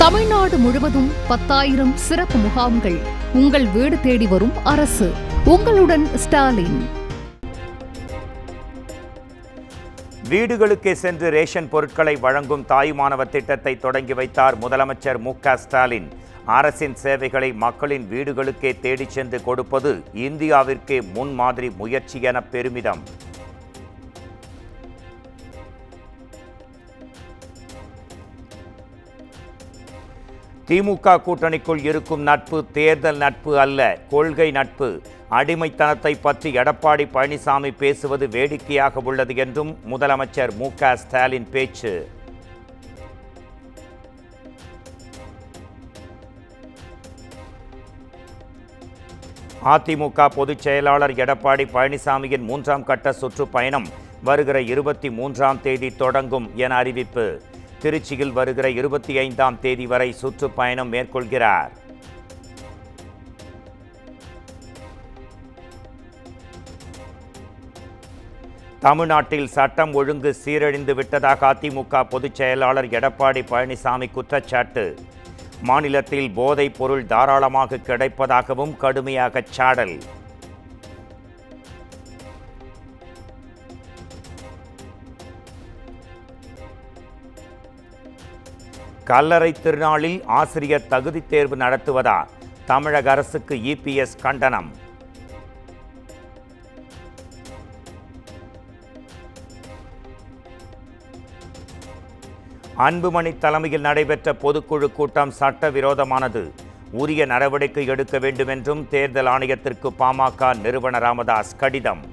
தமிழ்நாடு முழுவதும் 10,000 சிறப்பு முகாம்கள். உங்கள் வீடு தேடி வரும் அரசு. உங்களுடன் ஸ்டாலின். வீடுகளுக்கே சென்று ரேஷன் பொருட்களை வழங்கும் தாயுமானவர் திட்டத்தை தொடங்கி வைத்தார் முதலமைச்சர் மு.க. ஸ்டாலின். அரசின் சேவைகளை மக்களின் வீடுகளுக்கே தேடிச் சென்று கொடுப்பது இந்தியாவிற்கே முன்மாதிரி முயற்சி என பெருமிதம். திமுக கூட்டணிக்குள் இருக்கும் நட்பு தேர்தல் நட்பு அல்ல, கொள்கை நட்பு. அடிமைத்தனத்தை பற்றி எடப்பாடி பழனிசாமி பேசுவது வேடிக்கையாக உள்ளது என்றும் முதலமைச்சர் மு.க. ஸ்டாலின் பேச்சு. அதிமுக பொதுச் செயலாளர் எடப்பாடி பழனிசாமியின் 3ஆம் கட்ட சுற்றுப்பயணம் வருகிற 23ஆம் தேதி தொடங்கும் என அறிவிப்பு. திருச்சியில் வருகிற 25ஆம் தேதி வரை சுற்றுப்பயணம் மேற்கொள்கிறார். தமிழ்நாட்டில் சட்டம் ஒழுங்கு சீரழிந்து விட்டதாக அதிமுக பொதுச் செயலாளர் எடப்பாடி பழனிசாமி குற்றச்சாட்டு. மாநிலத்தில் போதைப் பொருள் தாராளமாக கிடைப்பதாகவும் கடுமையாக சாடல். கல்லறை திருநாளில் ஆசிரியர் தகுதி தேர்வு நடத்துவதா? தமிழக அரசுக்கு இபிஎஸ் கண்டனம். அன்புமணி தலைமையில் நடைபெற்ற பொதுக்குழு கூட்டம் சட்டவிரோதமானது. உரிய நடவடிக்கை எடுக்க வேண்டும் என்றும் தேர்தல் ஆணையத்திற்கு பாமக நிறுவனர் ராமதாஸ் கடிதம்.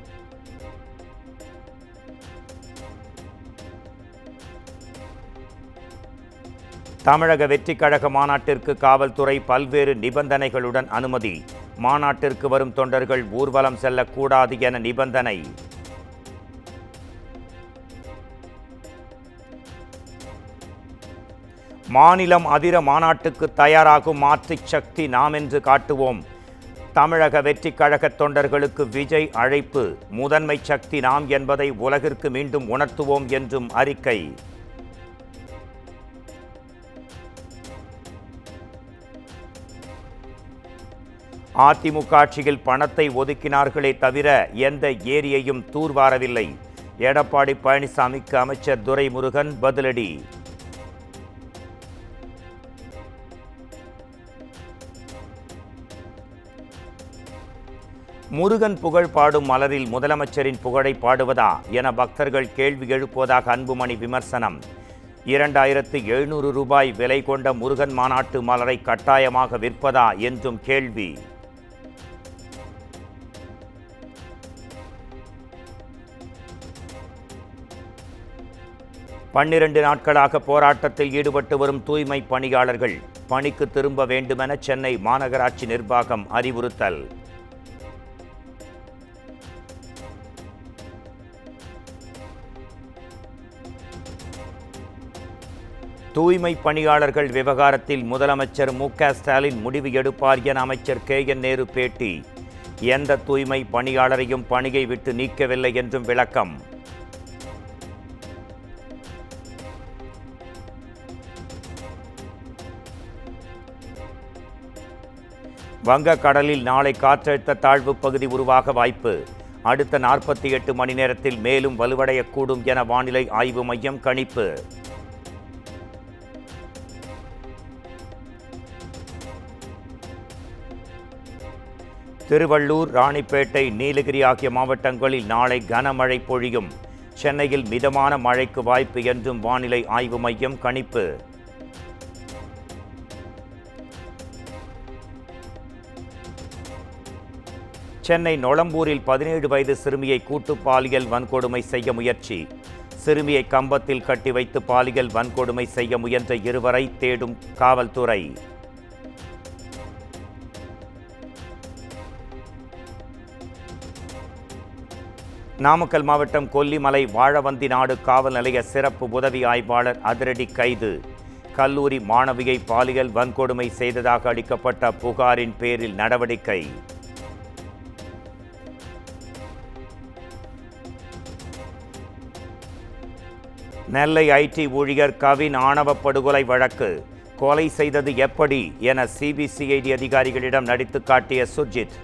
தமிழக வெற்றிக் கழக மாநாட்டிற்கு காவல்துறை பல்வேறு நிபந்தனைகளுடன் அனுமதி. மாநாட்டிற்கு வரும் தொண்டர்கள் ஊர்வலம் செல்லக்கூடாது என நிபந்தனை. மாநிலம் அதிர மாநாட்டுக்கு தயாராகும் மாற்றுச் சக்தி நாம் என்று காட்டுவோம். தமிழக வெற்றிக் கழக தொண்டர்களுக்கு விஜய் அழைப்பு. முதன்மை சக்தி நாம் என்பதை உலகிற்கு மீண்டும் உணர்த்துவோம் என்றும் அறிக்கை. அதிமுக ஆட்சியில் பணத்தை ஒதுக்கினார்களே தவிர எந்த ஏரியையும் தூர்வாரவில்லை. எடப்பாடி பழனிசாமிக்கு அமைச்சர் துரைமுருகன் பதிலடி. முருகன் புகழ் பாடும் மலரில் முதலமைச்சரின் புகழை பாடுவதா என பக்தர்கள் கேள்வி எழுப்புவதாக அன்புமணி விமர்சனம். 2700 ரூபாய் விலை கொண்ட முருகன் மாநாட்டு மலரை கட்டாயமாக விற்பதா என்றும் கேள்வி. பன்னிரண்டு நாட்களாக போராட்டத்தில் ஈடுபட்டு வரும் தூய்மை பணியாளர்கள் பணிக்கு திரும்ப வேண்டுமென சென்னை மாநகராட்சி நிர்வாகம் அறிவுறுத்தல். தூய்மை பணியாளர்கள் விவகாரத்தில் முதலமைச்சர் மு.க. ஸ்டாலின் முடிவு எடுப்பார் என அமைச்சர் கே.என். நேரு பேட்டி. எந்த தூய்மை பணியாளரையும் பணியை விட்டு நீக்கவில்லை என்றும் விளக்கம். வங்கக்கடலில் நாளை காற்றழுத்த தாழ்வு பகுதி உருவாக வாய்ப்பு. அடுத்த 48 மணி நேரத்தில் மேலும் வலுவடையக்கூடும் என வானிலை ஆய்வு மையம் கணிப்பு. திருவள்ளூர், ராணிப்பேட்டை, நீலகிரி ஆகிய மாவட்டங்களில் நாளை கனமழை பொழியும். சென்னையில் மிதமான மழைக்கு வாய்ப்பு என்றும் வானிலை ஆய்வு மையம் கணிப்பு. சென்னை நொளம்பூரில் 17 வயது சிறுமியை கூட்டு பாலியல் வன்கொடுமை செய்ய முயற்சி. சிறுமியை கம்பத்தில் கட்டி வைத்து பாலியல் வன்கொடுமை செய்ய முயன்ற இருவரை தேடும் காவல்துறை. நாமக்கல் மாவட்டம் கொல்லிமலை வாழவந்தி நாடு காவல் நிலைய சிறப்பு உதவி ஆய்வாளர் அதிரடி கைது. கல்லூரி மாணவியை பாலியல் வன்கொடுமை செய்ததாக அளிக்கப்பட்ட புகாரின் பேரில் நடவடிக்கை. நெல்லை ஐடி ஊழியர் கவின் ஆணவ படுகொலை வழக்கு. கொலை செய்தது எப்படி என சிபிசிஐடி அதிகாரிகளிடம் நடித்து காட்டிய சுர்ஜித்.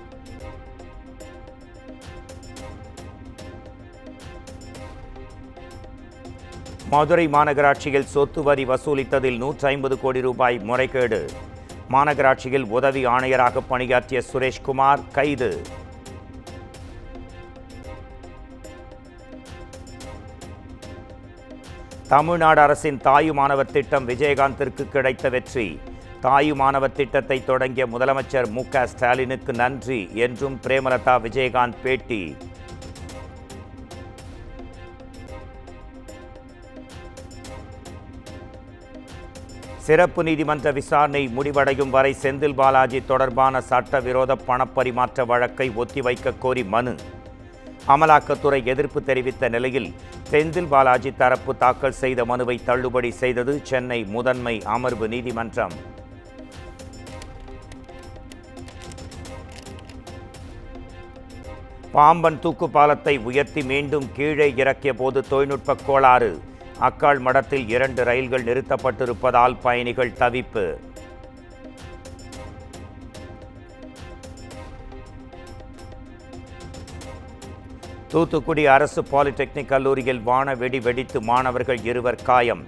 மதுரை மாநகராட்சியில் சொத்து வரி வசூலித்ததில் 150 கோடி ரூபாய் முறைகேடு. மாநகராட்சியில் உதவி ஆணையராக பணியாற்றிய சுரேஷ்குமார் கைது. தமிழ்நாடு அரசின் தாயுமானவர் திட்டம் விஜயகாந்திற்கு கிடைத்த வெற்றி. தாயுமானவர் திட்டத்தை தொடங்கிய முதலமைச்சர் மு.க. ஸ்டாலினுக்கு நன்றி என்றும் பிரேமலதா விஜயகாந்த் பேட்டி. சிறப்பு நீதிமன்ற விசாரணை முடிவடையும் வரை செந்தில் பாலாஜி தொடர்பான சட்டவிரோத பணப்பரிமாற்ற வழக்கை ஒத்திவைக்க கோரி மனு. அமலாக்கத்துறை எதிர்ப்பு தெரிவித்த நிலையில் செந்தில் பாலாஜி தரப்பு தாக்கல் செய்த மனுவை தள்ளுபடி செய்தது சென்னை முதன்மை அமர்வு நீதிமன்றம். பாம்பன் தூக்கு பாலத்தை உயர்த்தி மீண்டும் கீழே இறக்கிய போது தொழில்நுட்ப கோளாறு. அக்காள் மடத்தில் 2 ரயில்கள் நிறுத்தப்பட்டிருப்பதால் பயணிகள் தவிப்பு. தூத்துக்குடி அரசு பாலிடெக்னிக் கல்லூரியில் வான வெடி வெடித்து மாணவர்கள் 2 காயம்.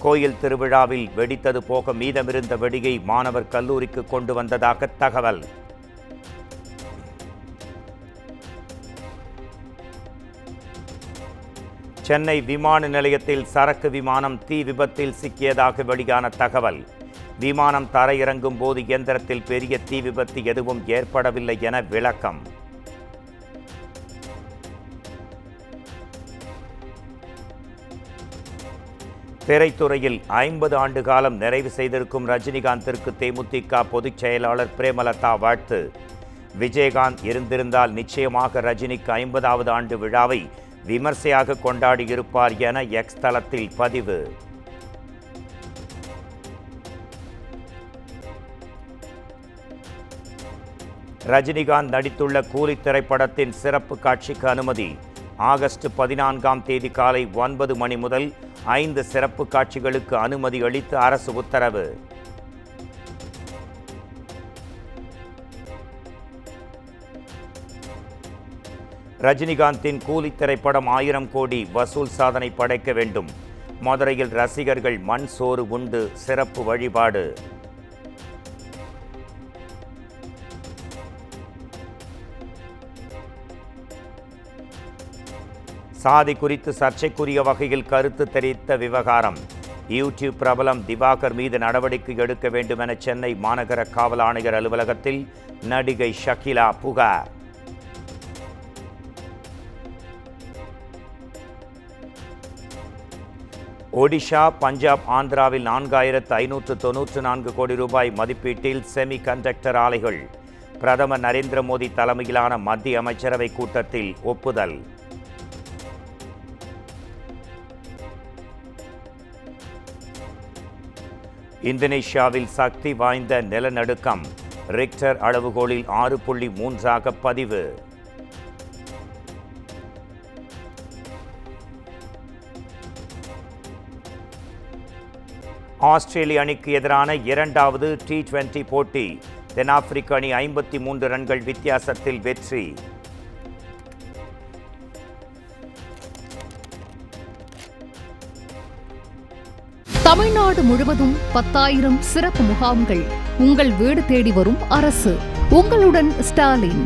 கோயில் திருவிழாவில் வெடித்தது போக மீதமிருந்த வெடியை மாணவர் கல்லூரிக்கு கொண்டு வந்ததாக தகவல். சென்னை விமான நிலையத்தில் சரக்கு விமானம் தீ விபத்தில் சிக்கியதாக வெளியான தகவல். விமானம் தரையிறங்கும் போது இயந்திரத்தில் பெரிய தீ விபத்து எதுவும் ஏற்படவில்லை என விளக்கம். திரைத்துறையில் 50 ஆண்டு காலம் நிறைவு செய்திருக்கும் ரஜினிகாந்திற்கு தேமுதிக பொதுச் செயலாளர் பிரேமலதா வாழ்த்து. விஜயகாந்த் இருந்திருந்தால் நிச்சயமாக ரஜினிக்கு 50வது ஆண்டு விழாவை விமர்சையாக கொண்டாடியிருப்பார் என எக்ஸ் தளத்தில் பதிவு. ரஜினிகாந்த் நடித்துள்ள கூலி திரைப்படத்தின் சிறப்பு காட்சிக்கு அனுமதி. ஆகஸ்ட் 14ஆம் தேதி காலை 9 மணி முதல் 5 சிறப்பு காட்சிகளுக்கு அனுமதி அளித்து அரசு உத்தரவு. ரஜினிகாந்தின் கூலி திரைப்படம் 1000 கோடி வசூல் சாதனை படைக்க வேண்டும். மதுரையில் ரசிகர்கள் மண் சோறு உண்டு சிறப்பு வழிபாடு. சாதி குறித்து சர்ச்சைக்குரிய வகையில் கருத்து தெரிவித்த விவகாரம். யூடியூப் பிரபலம் திவாகர் மீது நடவடிக்கை எடுக்க வேண்டும் என சென்னை மாநகர காவல் ஆணையர் அலுவலகத்தில் நடிகை ஷகிலா புகார். ஒடிஷா, பஞ்சாப், ஆந்திராவில் 4594 கோடி ரூபாய் மதிப்பீட்டில் செமி கண்டக்டர் ஆலைகள். பிரதமர் நரேந்திர மோடி தலைமையிலான மத்திய அமைச்சரவை கூட்டத்தில் ஒப்புதல். இந்தோனேஷியாவில் சக்தி வாய்ந்த நிலநடுக்கம். ரிக்டர் அளவுகோலில் 6.3 பதிவு. ஆஸ்திரேலிய அணிக்கு எதிரான 2வது T20 போட்டி. தென்னாப்பிரிக்க அணி 53 ரன்கள் வித்தியாசத்தில் வெற்றி. தமிழ்நாடு முழுவதும் 10,000 சிறப்பு முகாம்கள். உங்கள் வீடு தேடி வரும் அரசு. உங்களுடன் ஸ்டாலின்.